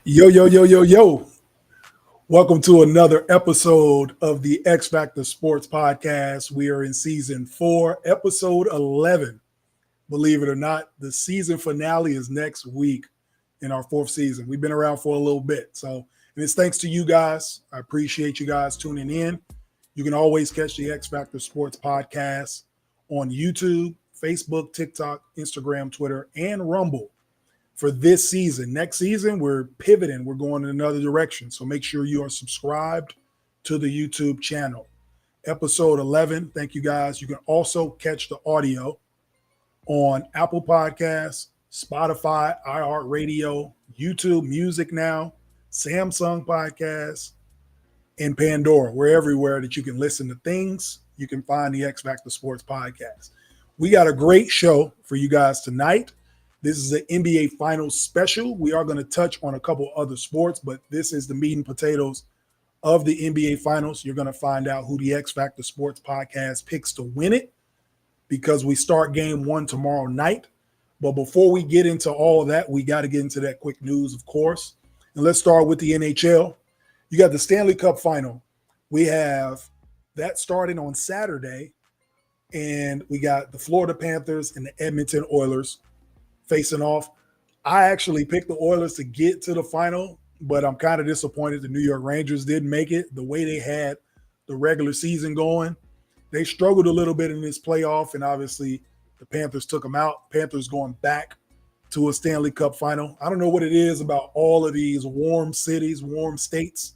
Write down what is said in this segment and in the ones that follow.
Yo, yo, yo, yo, yo. Welcome to another episode of the X Factor Sports Podcast. We are in season 4, episode 11. Believe it or not, the season finale is next week in our 4th season. We've been around for a little bit. And it's thanks to you guys. I appreciate you guys tuning in. You can always catch the X Factor Sports Podcast on YouTube, Facebook, TikTok, Instagram, Twitter, and Rumble. For this season. Next season, we're pivoting. We're going in another direction. So make sure you are subscribed to the YouTube channel. Episode 11. Thank you, guys. You can also catch the audio on Apple Podcasts, Spotify, iHeartRadio, YouTube Music Now, Samsung Podcasts, and Pandora. We're everywhere that you can listen to things. You can find the X Factor Sports Podcast. We got a great show for you guys tonight. This is an NBA Finals special. We are going to touch on a couple other sports, but this is the meat and potatoes of the NBA Finals. You're going to find out who the X Factor Sports Podcast picks to win it because we start game 1 tomorrow night. But before we get into all of that, we got to get into that quick news, of course. And let's start with the NHL. You got the Stanley Cup Final. We have that starting on Saturday, and we got the Florida Panthers and the Edmonton Oilers facing off. I actually picked the Oilers to get to the final, but I'm kind of disappointed the New York Rangers didn't make it. The way they had the regular season going, they struggled a little bit in this playoff, and obviously the Panthers took them out. Panthers going back to a Stanley Cup final. I don't know what it is about all of these warm cities, warm states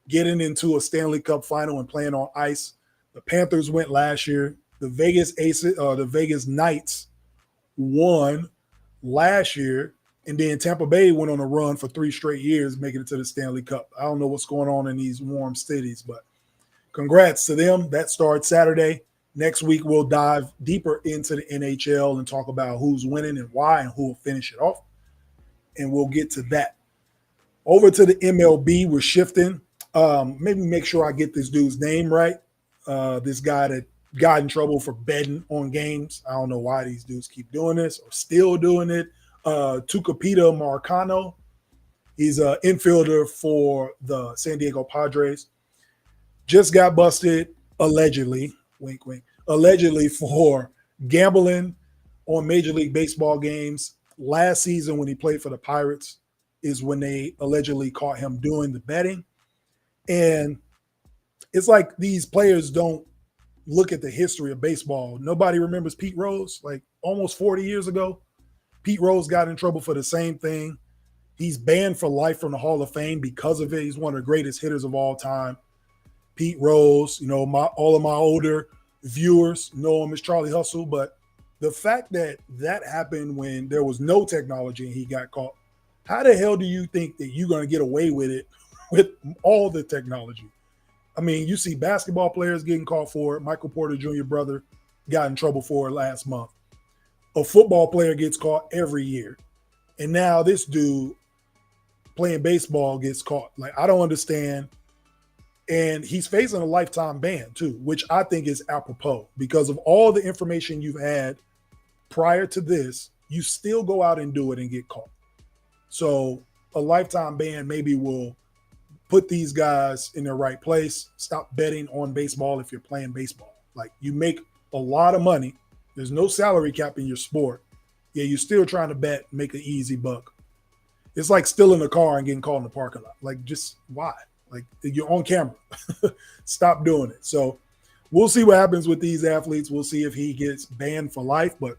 getting into a Stanley Cup final and playing on ice. The Panthers went last year. The Vegas Knights won last year, and then Tampa Bay went on a run for 3 straight years, making it to the Stanley Cup. I don't know what's going on in these warm cities, but congrats to them. That starts Saturday. Next week, we'll dive deeper into the NHL and talk about who's winning and why and who will finish it off, and we'll get to that. Over to the MLB, we're shifting. Maybe make sure I get this dude's name right. This guy that got in trouble for betting on games. I don't know why these dudes keep doing this or still doing it. Tucupita Marcano. He's an infielder for the San Diego Padres. Just got busted allegedly, wink, wink, allegedly for gambling on Major League Baseball games. Last season when he played for the Pirates is when they allegedly caught him doing the betting. And it's like these players don't look at the history of baseball. Nobody remembers Pete Rose, like almost 40 years ago. Pete Rose got in trouble for the same thing. He's banned for life from the Hall of Fame because of it. He's one of the greatest hitters of all time. Pete Rose, all of my older viewers know him as Charlie Hustle, but the fact that happened when there was no technology and he got caught, how the hell do you think that you're going to get away with it with all the technology? I mean, you see basketball players getting caught for it. Michael Porter Jr. brother got in trouble for it last month. A football player gets caught every year. And now this dude playing baseball gets caught. Like, I don't understand. And he's facing a lifetime ban too, which I think is apropos because of all the information you've had prior to this, you still go out and do it and get caught. So a lifetime ban maybe will put these guys in their right place. Stop betting on baseball if you're playing baseball. Like, you make a lot of money. There's no salary cap in your sport. Yeah, you're still trying to bet, make an easy buck. It's like stealing a car and getting caught in the parking lot. Like, just why? Like, you're on camera. Stop doing it. So we'll see what happens with these athletes. We'll see if he gets banned for life, but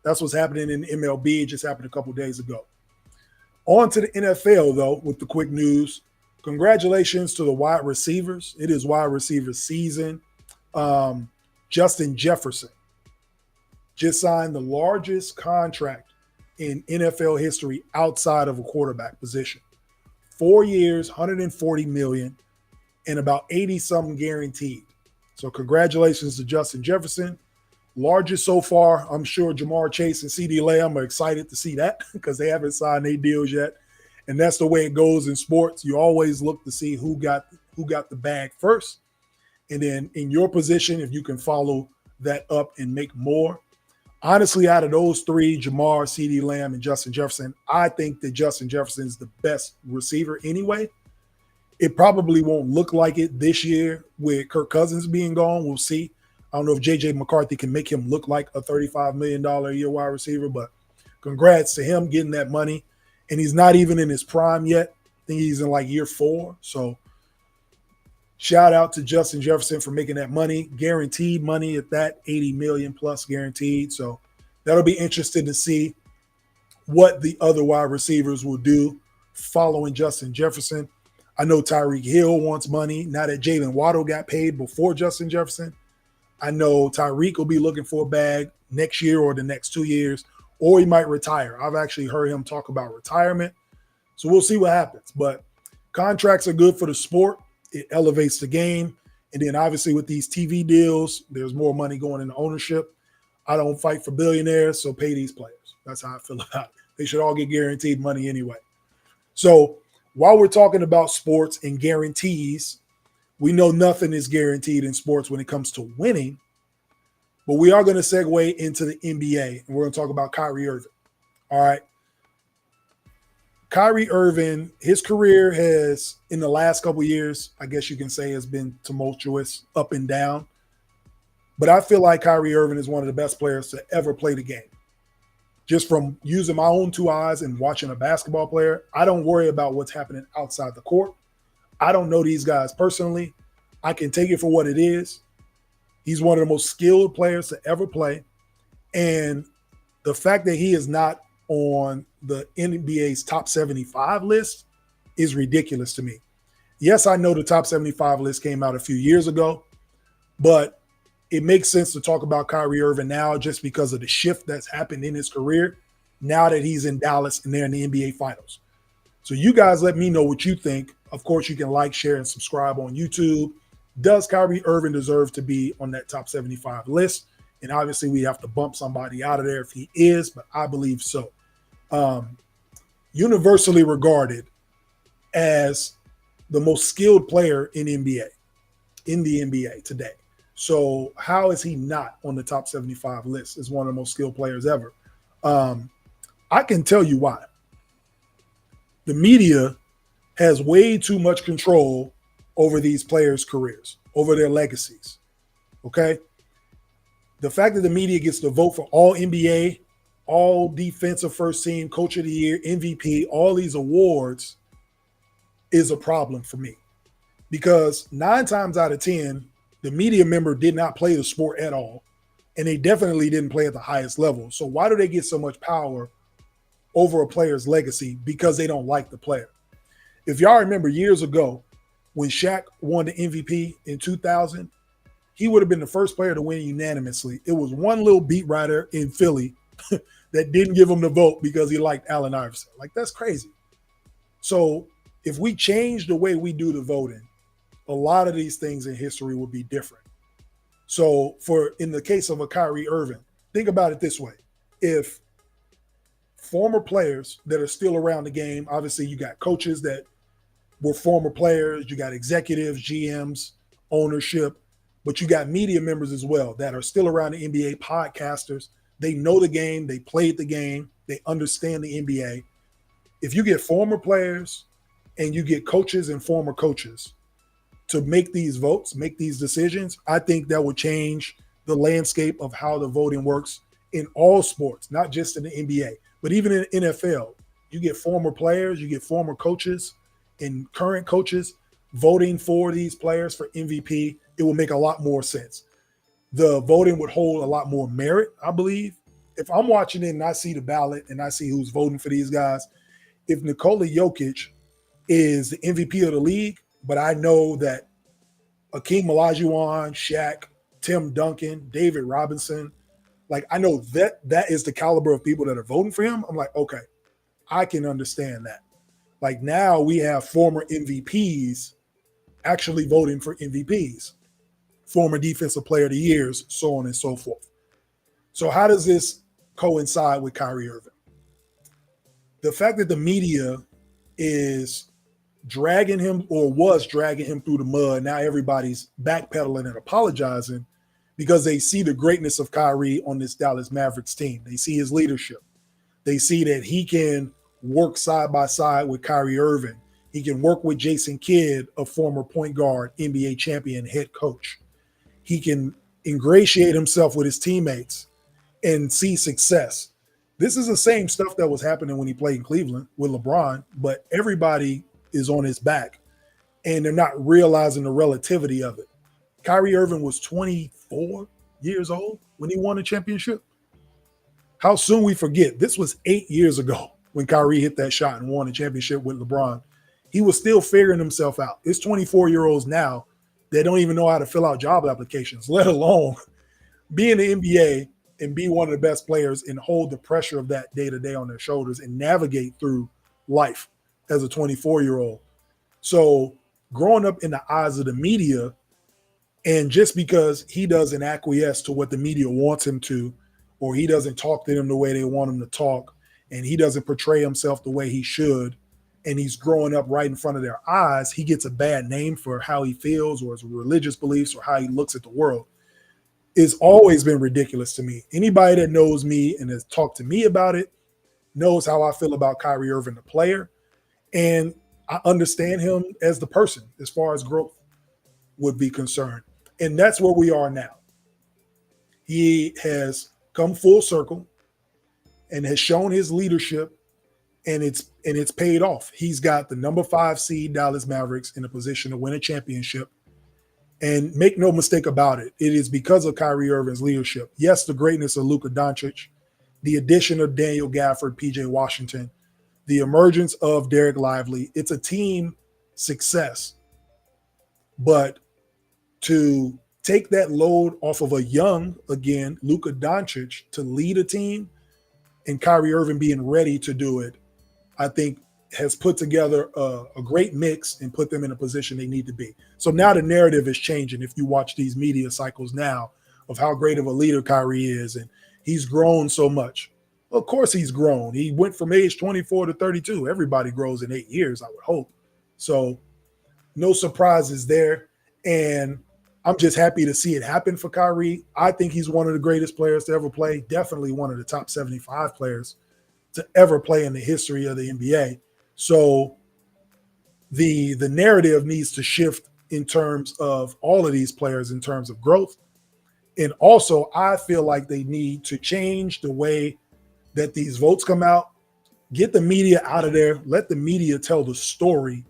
that's what's happening in MLB. It just happened a couple days ago. On to the NFL, though, with the quick news. Congratulations to the wide receivers. It is wide receiver season. Justin Jefferson just signed the largest contract in NFL history outside of a quarterback position. 4 years, $140 million, and about 80-something guaranteed. So congratulations to Justin Jefferson. Largest so far. I'm sure Jamar Chase and CeeDee Lamb are excited to see that because they haven't signed their deals yet. And that's the way it goes in sports. You always look to see who got the bag first. And then in your position, if you can follow that up and make more. Honestly, out of those three, Jamar, CeeDee Lamb, and Justin Jefferson, I think that Justin Jefferson is the best receiver anyway. It probably won't look like it this year with Kirk Cousins being gone. We'll see. I don't know if J.J. McCarthy can make him look like a $35 million a year wide receiver, but congrats to him getting that money. And he's not even in his prime yet. I think he's in like year 4. So shout out to Justin Jefferson for making that money, guaranteed money at that, $80 million plus guaranteed. So that'll be interesting to see what the other wide receivers will do following Justin Jefferson. I know Tyreek Hill wants money now that Jalen Waddle got paid before Justin Jefferson. I know Tyreek will be looking for a bag next year or the next 2 years, or he might retire. I've actually heard him talk about retirement. So we'll see what happens. But contracts are good for the sport. It elevates the game. And then obviously with these TV deals, there's more money going into ownership. I don't fight for billionaires, so pay these players. That's how I feel about it. They should all get guaranteed money anyway. So while we're talking about sports and guarantees, we know nothing is guaranteed in sports when it comes to winning, but we are going to segue into the NBA, and we're going to talk about Kyrie Irving. All right. Kyrie Irving, his career has, in the last couple of years, I guess you can say, has been tumultuous, up and down. But I feel like Kyrie Irving is one of the best players to ever play the game. Just from using my own 2 eyes and watching a basketball player, I don't worry about what's happening outside the court. I don't know these guys personally. I can take it for what it is. He's one of the most skilled players to ever play. And the fact that he is not on the NBA's top 75 list is ridiculous to me. Yes, I know the top 75 list came out a few years ago, but it makes sense to talk about Kyrie Irving now just because of the shift that's happened in his career now that he's in Dallas and they're in the NBA Finals. So you guys let me know what you think. Of course, you can like, share, and subscribe on YouTube. Does Kyrie Irving deserve to be on that top 75 list? And obviously, we have to bump somebody out of there if he is, but I believe so. Universally regarded as the most skilled player in the NBA today. So how is he not on the top 75 list as one of the most skilled players ever? I can tell you why. The media has way too much control over these players' careers, over their legacies, okay? The fact that the media gets to vote for all NBA, all defensive first team, coach of the year, MVP, all these awards is a problem for me. Because 9 times out of 10, the media member did not play the sport at all, and they definitely didn't play at the highest level. So why do they get so much power over a player's legacy? Because they don't like the player. If y'all remember years ago when Shaq won the MVP in 2000, he would have been the first player to win unanimously. It was one little beat writer in Philly that didn't give him the vote because he liked Allen Iverson. Like, that's crazy. So if we change the way we do the voting, a lot of these things in history will be different. So in the case of a Kyrie Irving, think about it this way. If former players that are still around the game, obviously you got coaches that were former players, you got executives, GMs, ownership, but you got media members as well that are still around the NBA, podcasters. They know the game, they played the game, they understand the NBA. If you get former players and you get coaches and former coaches to make these votes, make these decisions, I think that would change the landscape of how the voting works in all sports, not just in the NBA, but even in NFL. You get former players, you get former coaches and current coaches voting for these players for MVP. It will make a lot more sense. The voting would hold a lot more merit, I believe. If I'm watching it and I see the ballot and I see who's voting for these guys, if Nikola Jokic is the MVP of the league, but I know that Akeem Olajuwon, Shaq, Tim Duncan, David Robinson, like I know that is the caliber of people that are voting for him. I'm like, okay, I can understand that. Like now we have former MVPs actually voting for MVPs, former defensive player of the years, so on and so forth. So how does this coincide with Kyrie Irving? The fact that the media is dragging him or was dragging him through the mud, now everybody's backpedaling and apologizing because they see the greatness of Kyrie on this Dallas Mavericks team. They see his leadership. They see that he can work side by side with Kyrie Irving. He can work with Jason Kidd, a former point guard, NBA champion, head coach. He can ingratiate himself with his teammates and see success. This is the same stuff that was happening when he played in Cleveland with LeBron, but everybody is on his back and they're not realizing the relativity of it. Kyrie Irving was 24 years old when he won a championship. How soon we forget. This was 8 years ago when Kyrie hit that shot and won a championship with LeBron. He was still figuring himself out. It's 24-year-olds now that don't even know how to fill out job applications, let alone be in the NBA and be one of the best players and hold the pressure of that day-to-day on their shoulders and navigate through life as a 24-year-old. So growing up in the eyes of the media, and just because he doesn't acquiesce to what the media wants him to, or he doesn't talk to them the way they want him to talk, and he doesn't portray himself the way he should, and he's growing up right in front of their eyes, he gets a bad name for how he feels or his religious beliefs or how he looks at the world. It's always been ridiculous to me. Anybody that knows me and has talked to me about it knows how I feel about Kyrie Irving, the player, and I understand him as the person as far as growth would be concerned. And that's where we are now. He has come full circle and has shown his leadership, and it's paid off. He's got the number 5 seed Dallas Mavericks in a position to win a championship. And make no mistake about it, it is because of Kyrie Irving's leadership. Yes, the greatness of Luka Doncic, the addition of Daniel Gafford, PJ Washington, the emergence of Derek Lively. It's a team success. But to take that load off of a young, again, Luka Doncic to lead a team and Kyrie Irving being ready to do it, I think has put together a great mix and put them in a position they need to be. So now the narrative is changing if you watch these media cycles now of how great of a leader Kyrie is, and he's grown so much. Well, of course he's grown. He went from age 24 to 32. Everybody grows in 8 years, I would hope. So no surprises there. And I'm just happy to see it happen for Kyrie. I think he's one of the greatest players to ever play, definitely one of the top 75 players to ever play in the history of the NBA. So the narrative needs to shift in terms of all of these players in terms of growth. And also, I feel like they need to change the way that these votes come out, get the media out of there, let the media tell the story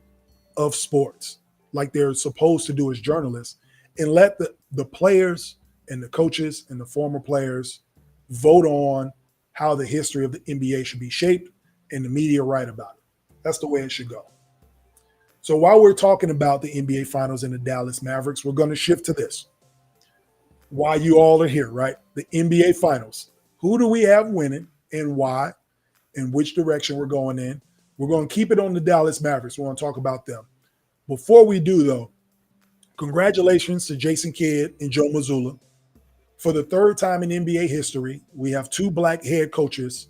of sports like they're supposed to do as journalists, and let the players and the coaches and the former players vote on how the history of the NBA should be shaped and the media write about it. That's the way it should go. So while we're talking about the NBA Finals and the Dallas Mavericks, we're going to shift to this. Why you all are here, right? The NBA Finals. Who do we have winning and why and which direction we're going in? We're going to keep it on the Dallas Mavericks. We're going to talk about them. Before we do, though, congratulations to Jason Kidd and Joe Mazzulla. For the third time in NBA history, we have 2 black head coaches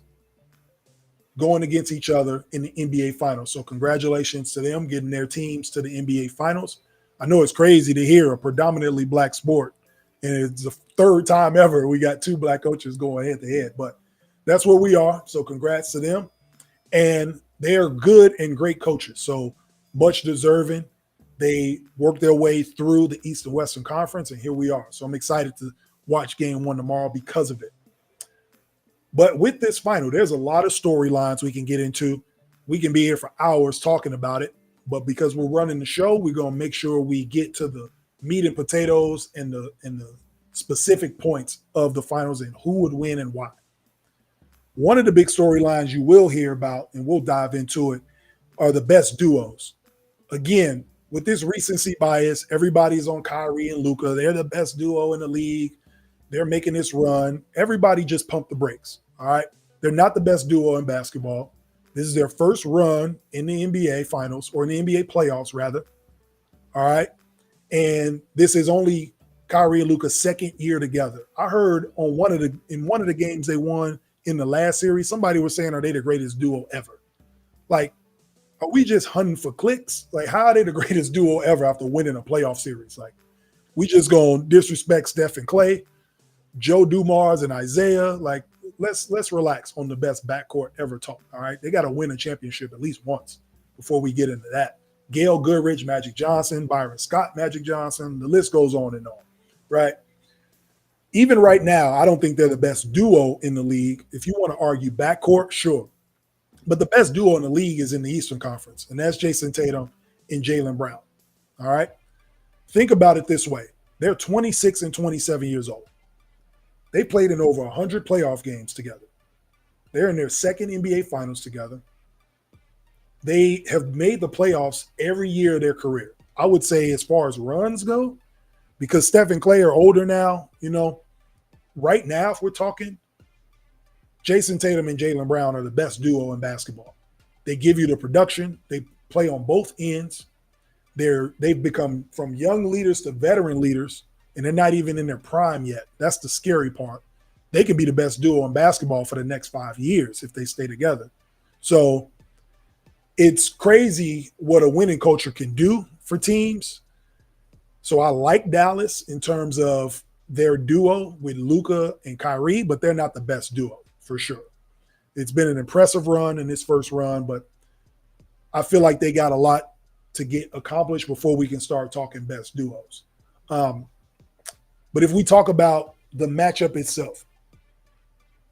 going against each other in the NBA Finals. So congratulations to them getting their teams to the NBA Finals. I know it's crazy to hear a predominantly black sport, and it's the third time ever we got 2 black coaches going head-to-head. But that's where we are, so congrats to them. And they are good and great coaches, so much deserving. They worked their way through the East and Western Conference, and here we are. So I'm excited to watch Game 1 tomorrow because of it. But with this final, there's a lot of storylines we can get into. We can be here for hours talking about it, but because we're running the show, we're going to make sure we get to the meat and potatoes and the specific points of the finals and who would win and why. One of the big storylines you will hear about, and we'll dive into it, are the best duos. Again, with this recency bias, everybody's on Kyrie and Luka. They're the best duo in the league. They're making this run. Everybody just pump the brakes, all right? They're not the best duo in basketball. This is their first run in the NBA Finals, or in the NBA playoffs, rather, all right? And this is only Kyrie and Luka's second year together. I heard on one of the games they won in the last series, somebody was saying, are they the greatest duo ever? Like, are we just hunting for clicks? Like, how are they the greatest duo ever after winning a playoff series? Like, We just gonna disrespect Steph and Clay, Joe Dumars and Isaiah. Like, let's relax on the best backcourt ever taught. All right, they got to win a championship at least once before we get into that. Gail Goodrich, Magic Johnson, Byron Scott, Magic Johnson. The list goes on and on, right? Even right now, I don't think they're the best duo in the league. If you want to argue backcourt, sure. But the best duo in the league is in the Eastern Conference, and that's Jason Tatum and Jaylen Brown. All right? Think about it this way. They're 26 and 27 years old. They played in over 100 playoff games together. They're in their second NBA Finals together. They have made the playoffs every year of their career. I would say as far as runs go, because Steph and Clay are older now, right now, if we're talking, Jason Tatum and Jaylen Brown are the best duo in basketball. They give you the production. They play on both ends. They've become from young leaders to veteran leaders, and they're not even in their prime yet. That's the scary part. They could be the best duo in basketball for the next 5 years if they stay together. So it's crazy what a winning culture can do for teams. So I like Dallas in terms of their duo with Luka and Kyrie, but they're not the best duo for sure. It's been an impressive run in this first run, but I feel like they got a lot to get accomplished before we can start talking best duos. But if we talk about the matchup itself,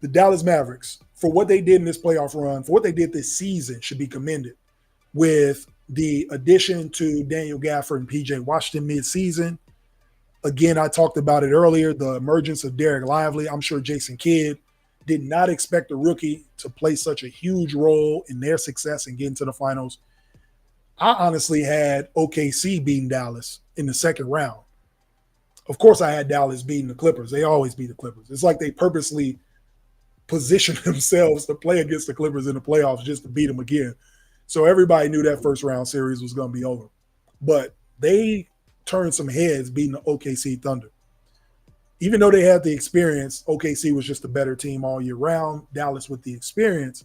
the Dallas Mavericks, for what they did in this playoff run, for what they did this season, should be commended with the addition to Daniel Gafford and PJ Washington midseason. Again, I talked about it earlier, the emergence of Derek Lively. I'm sure Jason Kidd did not expect a rookie to play such a huge role in their success and getting to the finals. I honestly had OKC beating Dallas in the second round. Of course, I had Dallas beating the Clippers. They always beat the Clippers. It's like they purposely positioned themselves to play against the Clippers in the playoffs just to beat them again. So everybody knew that first round series was going to be over. But they turned some heads beating the OKC Thunder. Even though they had the experience, OKC was just a better team all year round. Dallas, with the experience,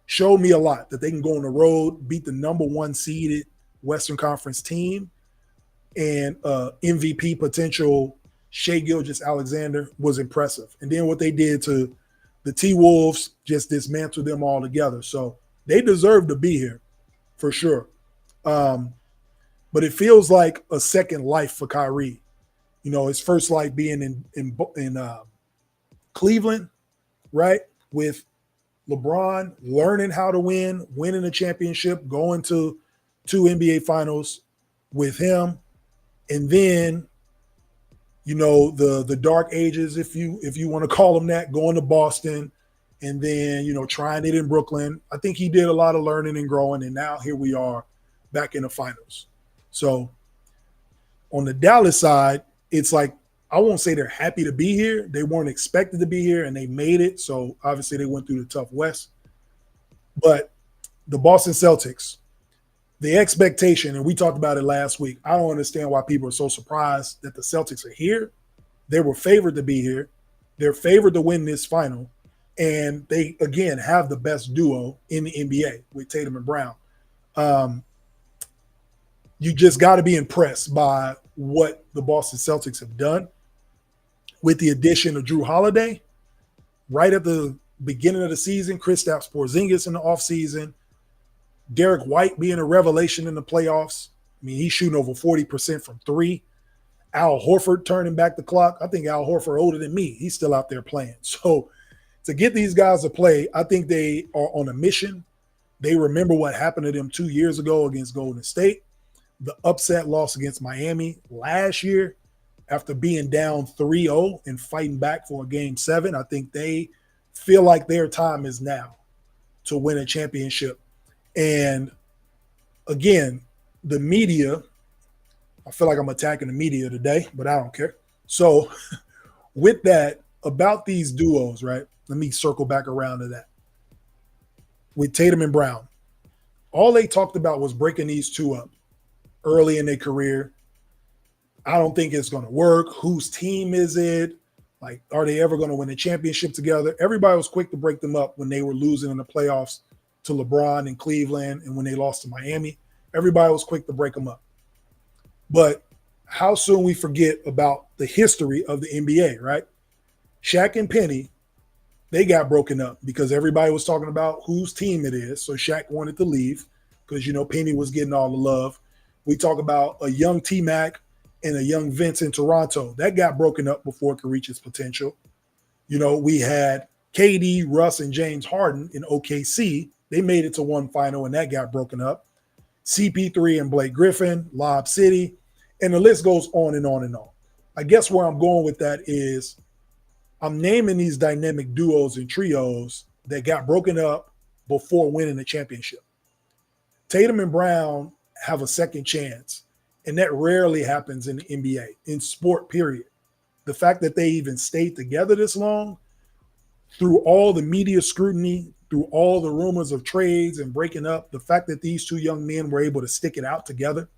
showed me a lot that they can go on the road, beat the number one seeded Western Conference team, and MVP potential Shai Gilgeous-Alexander was impressive. And then what they did to the T-Wolves just dismantled them all together. So they deserve to be here for sure. But it feels like a second life for Kyrie. His first life being in Cleveland, right, with LeBron, learning how to win, winning a championship, going to 2 NBA Finals with him, and then the dark ages, if you want to call them that, going to Boston, and then trying it in Brooklyn. I think he did a lot of learning and growing, and now here we are back in the finals. So on the Dallas side, it's like, I won't say they're happy to be here. They weren't expected to be here, and they made it. So obviously they went through the tough West. But the Boston Celtics, the expectation, and we talked about it last week, I don't understand why people are so surprised that the Celtics are here. They were favored to be here. They're favored to win this final. And they, again, have the best duo in the NBA with Tatum and Brown. You just got to be impressed by what the Boston Celtics have done with the addition of Drew Holiday right at the beginning of the season, Kristaps Porzingis in the offseason, Derek White being a revelation in the playoffs. I mean, he's shooting over 40% from three. Al Horford turning back the clock. I think Al Horford older than me. He's still out there playing. So to get these guys to play, I think they are on a mission. They remember what happened to them 2 years ago against Golden State, the upset loss against Miami last year after being down 3-0 and fighting back for a game 7. I think they feel like their time is now to win a championship. And again, the media, I feel like I'm attacking the media today, but I don't care. So with that, about these duos, right? Let me circle back around to that. With Tatum and Brown, all they talked about was breaking these two up early in their career. I don't think it's going to work. Whose team is it? Like, are they ever going to win a championship together? Everybody was quick to break them up when they were losing in the playoffs to LeBron in Cleveland and when they lost to Miami. Everybody was quick to break them up. But how soon we forget about the history of the NBA, right? Shaq and Penny, they got broken up because everybody was talking about whose team it is. So Shaq wanted to leave because, Penny was getting all the love. We talk about a young T-Mac and a young Vince in Toronto. That got broken up before it could reach its potential. We had KD, Russ, and James Harden in OKC. They made it to one final, and that got broken up. CP3 and Blake Griffin, Lob City, and the list goes on and on and on. I guess where I'm going with that is I'm naming these dynamic duos and trios that got broken up before winning the championship. Tatum and Brown have a second chance, and that rarely happens in the NBA, in sport, period. The fact that they even stayed together this long, through all the media scrutiny, through all the rumors of trades and breaking up, the fact that these two young men were able to stick it out together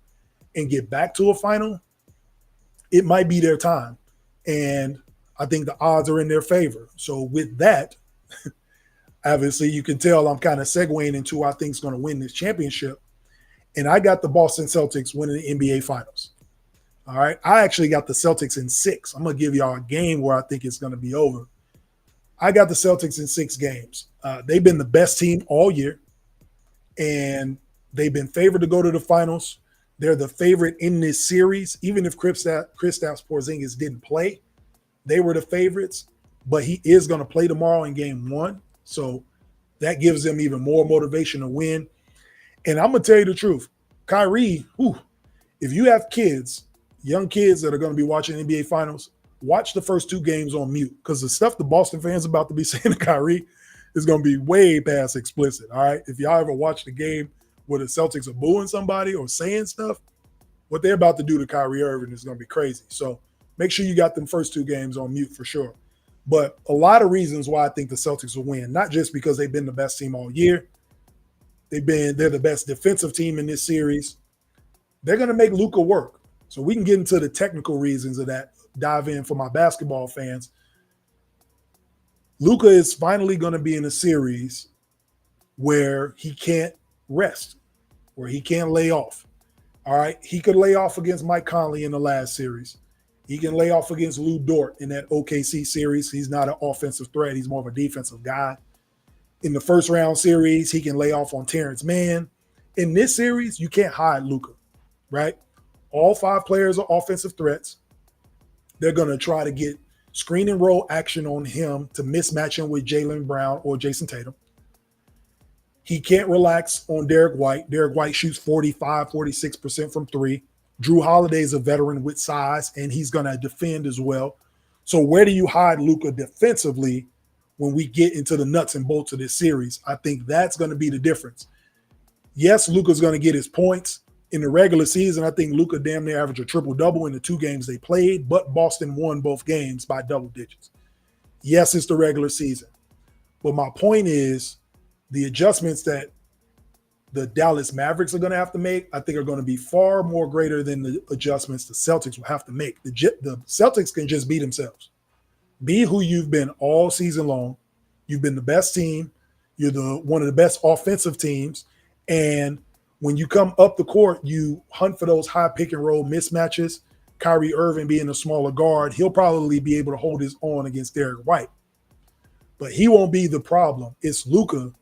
and get back to a final, it might be their time. And I think the odds are in their favor. So with that, obviously you can tell I'm kind of segueing into who I think is going to win this championship. And I got the Boston Celtics winning the NBA Finals. All right. I actually got the Celtics in 6. I'm going to give y'all a game where I think it's going to be over. I got the Celtics in 6 games. They've been the best team all year, and they've been favored to go to the finals. They're the favorite in this series. Even if Kristaps Porzingis didn't play, they were the favorites, but he is going to play tomorrow in game 1. So that gives them even more motivation to win. And I'm going to tell you the truth. Kyrie, if you have kids, young kids that are going to be watching NBA Finals, watch the first 2 games on mute, because the stuff the Boston fans are about to be saying to Kyrie is going to be way past explicit, all right? If y'all ever watched the game where the Celtics are booing somebody or saying stuff, what they're about to do to Kyrie Irving is going to be crazy. So make sure you got them first 2 games on mute for sure. But a lot of reasons why I think the Celtics will win, not just because they've been the best team all year. They're the best defensive team in this series. They're going to make Luka work. So we can get into the technical reasons of that, dive in for my basketball fans. Luka is finally going to be in a series where he can't rest, where he can't lay off. All right. He could lay off against Mike Conley in the last series. He can lay off against Lou Dort in that OKC series. He's not an offensive threat. He's more of a defensive guy. In the first round series, he can lay off on Terrence Mann. In this series, you can't hide Luka, right? All 5 players are offensive threats. They're going to try to get screen and roll action on him to mismatch him with Jaylen Brown or Jason Tatum. He can't relax on Derek White. Derek White shoots 45, 46% from 3. Drew Holiday is a veteran with size, and he's going to defend as well. So where do you hide Luka defensively when we get into the nuts and bolts of this series? I think that's going to be the difference. Yes, Luka's going to get his points. In the regular season, I think Luka damn near averaged a triple-double in the 2 games they played, but Boston won both games by double digits. Yes, it's the regular season. But my point is the adjustments that the Dallas Mavericks are going to have to make, I think, are going to be far more greater than the adjustments the Celtics will have to make. The Celtics can just be themselves. Be who you've been all season long. You've been the best team. You're one of the best offensive teams. And when you come up the court, you hunt for those high pick and roll mismatches. Kyrie Irving being a smaller guard, he'll probably be able to hold his own against Derek White. But he won't be the problem. It's Luka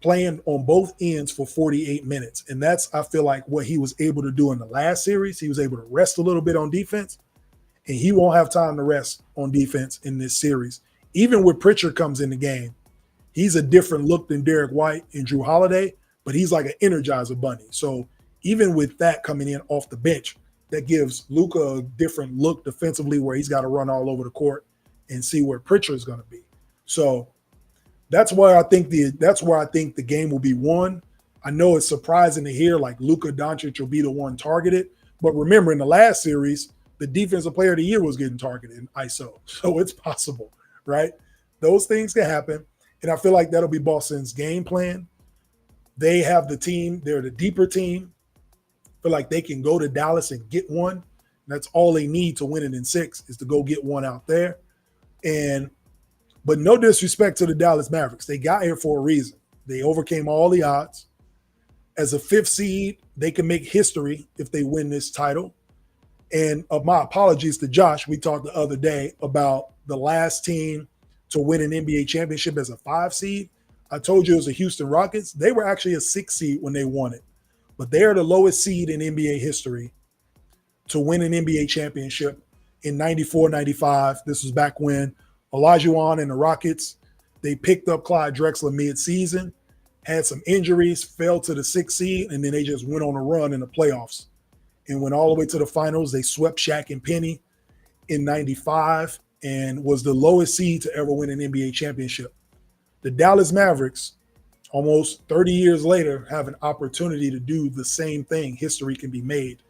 playing on both ends for 48 minutes. And that's, I feel like, what he was able to do in the last series. He was able to rest a little bit on defense, and he won't have time to rest on defense in this series. Even when Pritchard comes in the game, he's a different look than Derek White and Drew Holiday, but he's like an Energizer bunny. So even with that coming in off the bench, that gives Luka a different look defensively, where he's got to run all over the court and see where Pritchard is going to be. So that's why I think the game will be won. I know it's surprising to hear like Luka Doncic will be the one targeted, but remember in the last series, the defensive player of the year was getting targeted in ISO. So it's possible, right? Those things can happen. And I feel like that'll be Boston's game plan. They have the team. They're the deeper team. I feel like they can go to Dallas and get one. That's all they need to win it in 6 is to go get one out there. But no disrespect to the Dallas Mavericks. They got here for a reason. They overcame all the odds. As a 5th seed, they can make history if they win this title. And my apologies to Josh. We talked the other day about the last team to win an NBA championship as a 5 seed. I told you it was the Houston Rockets. They were actually a 6 seed when they won it. But they are the lowest seed in NBA history to win an NBA championship in 94, 95. This was back when Olajuwon and the Rockets, they picked up Clyde Drexler mid-season, had some injuries, fell to the 6th seed, and then they just went on a run in the playoffs and went all the way to the finals. They swept Shaq and Penny in 95 and was the lowest seed to ever win an NBA championship. The Dallas Mavericks, almost 30 years later, have an opportunity to do the same thing. History can be made.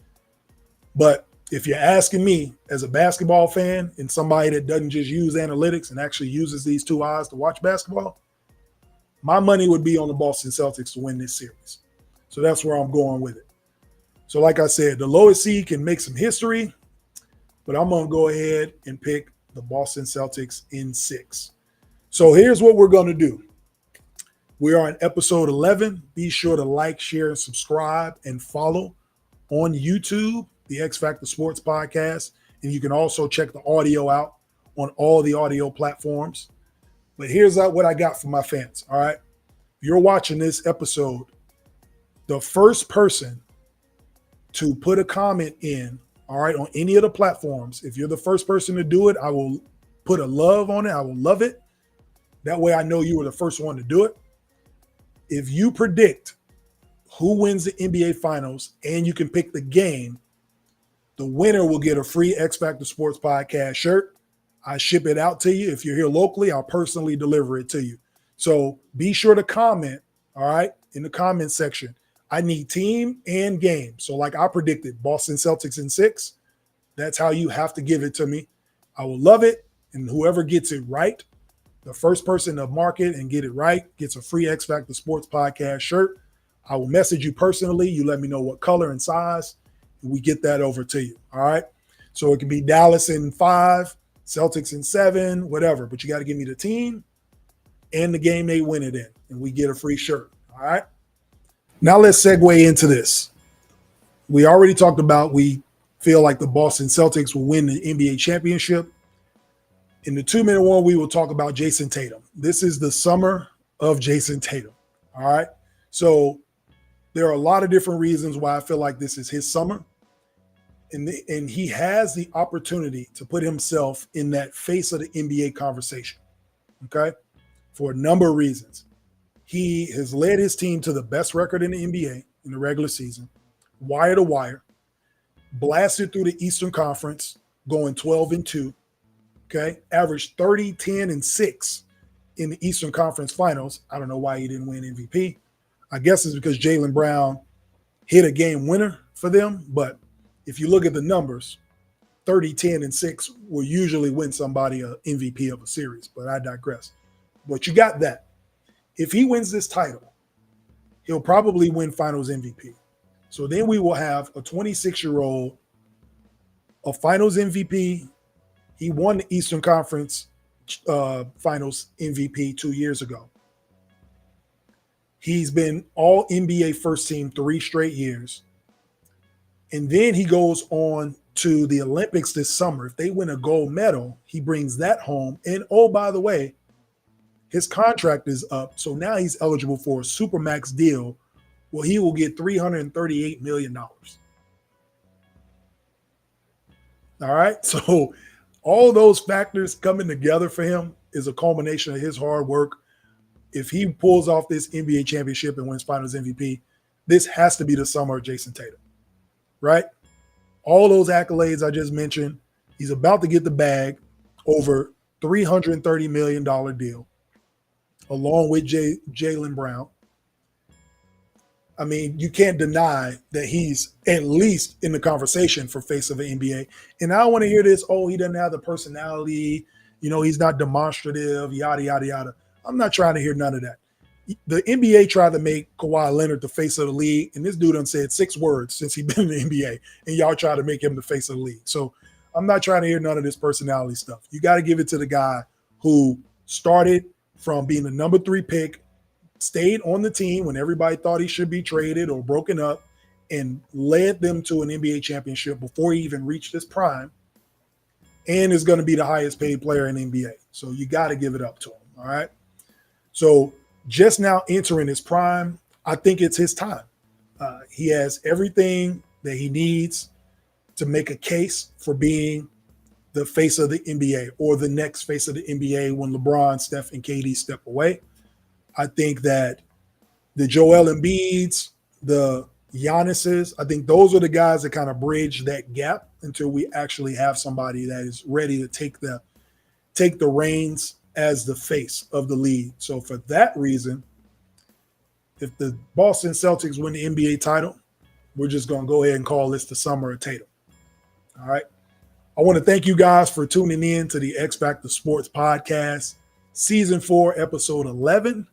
But if you're asking me as a basketball fan and somebody that doesn't just use analytics and actually uses these 2 eyes to watch basketball, my money would be on the Boston Celtics to win this series. So that's where I'm going with it. So like I said, the lowest seed can make some history, but I'm going to go ahead and pick the Boston Celtics in 6. So here's what we're going to do. We are in episode 11. Be sure to like, share, and subscribe and follow on YouTube, the X Factor Sports Podcast. And you can also check the audio out on all the audio platforms. But here's what I got for my fans, all right? If you're watching this episode, the first person to put a comment in, all right, on any of the platforms, if you're the first person to do it, I will put a love on it. I will love it. That way I know you were the first one to do it. If you predict who wins the NBA Finals and you can pick the game, the winner will get a free X Factor Sports Podcast shirt. I ship it out to you. If you're here locally, I'll personally deliver it to you. So be sure to comment, all right, in the comment section. I need team and game. So like I predicted, Boston Celtics in 6. That's how you have to give it to me. I will love it. And whoever gets it right, the first person to mark it and get it right gets a free X Factor Sports Podcast shirt. I will message you personally. You let me know what color and size, and we get that over to you. All right. So it can be Dallas in 5, Celtics in 7, whatever. But you got to give me the team and the game they win it in, and we get a free shirt. All right. Now let's segue into this. We already talked about we feel like the Boston Celtics will win the NBA championship. In the 2-minute one, we will talk about Jason Tatum. This is the summer of Jason Tatum. All right. So there are a lot of different reasons why I feel like this is his summer. And he has the opportunity to put himself in that face of the NBA conversation. Okay. For a number of reasons. He has led his team to the best record in the NBA in the regular season, wire to wire, blasted through the Eastern Conference, going 12-2. Okay, averaged 30, 10, and 6 in the Eastern Conference Finals. I don't know why he didn't win MVP. I guess it's because Jaylen Brown hit a game winner for them. But if you look at the numbers, 30, 10, and 6 will usually win somebody an MVP of a series. But I digress. But you got that. If he wins this title, he'll probably win Finals MVP. So then we will have a 26-year-old, a Finals MVP. He won the Eastern Conference Finals MVP 2 years ago. He's been all NBA first team 3 straight years. And then he goes on to the Olympics this summer. If they win a gold medal, he brings that home. And oh, by the way, his contract is up. So now he's eligible for a Supermax deal where he will get $338 million. All right. So all those factors coming together for him is a culmination of his hard work. If he pulls off this NBA championship and wins Finals MVP, this has to be the summer of Jason Tatum, right? All those accolades I just mentioned, he's about to get the bag over $330 million deal, along with Jaylen Brown. I mean, you can't deny that he's at least in the conversation for face of the NBA. And I don't want to hear this, oh, he doesn't have the personality, he's not demonstrative, yada, yada, yada. I'm not trying to hear none of that. The NBA tried to make Kawhi Leonard the face of the league, and this dude done said 6 words since he's been in the NBA, and y'all try to make him the face of the league. So I'm not trying to hear none of this personality stuff. You got to give it to the guy who started from being the number 3 pick, stayed on the team when everybody thought he should be traded or broken up, and led them to an NBA championship before he even reached his prime, and is going to be the highest paid player in the NBA. So you got to give it up to him. All right. So just now entering his prime, I think it's his time. He has everything that he needs to make a case for being the face of the NBA or the next face of the NBA when LeBron, Steph, and KD step away. I think that the Joel Embiids, the Giannis's, I think those are the guys that kind of bridge that gap until we actually have somebody that is ready to take the reins as the face of the league. So for that reason, if the Boston Celtics win the NBA title, we're just going to go ahead and call this the summer of Tatum. All right. I want to thank you guys for tuning in to the X Factor Sports Podcast, Season 4, Episode 11.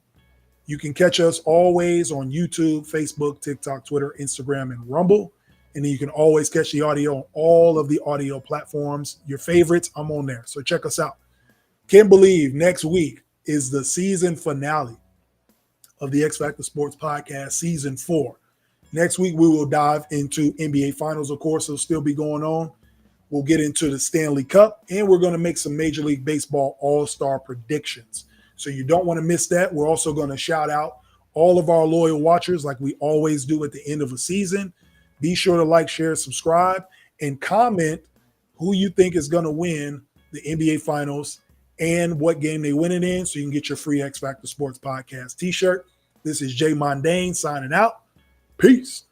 You can catch us always on YouTube, Facebook, TikTok, Twitter, Instagram, and Rumble. And then you can always catch the audio on all of the audio platforms. Your favorites, I'm on there. So check us out. Can't believe next week is the season finale of the X Factor Sports Podcast, Season 4. Next week, we will dive into NBA Finals, of course. It'll still be going on. We'll get into the Stanley Cup, and we're going to make some Major League Baseball All-Star predictions. So you don't want to miss that. We're also going to shout out all of our loyal watchers like we always do at the end of a season. Be sure to like, share, subscribe, and comment who you think is going to win the NBA Finals and what game they win it in, so you can get your free X Factor Sports Podcast t-shirt. This is Jay Mondane signing out. Peace.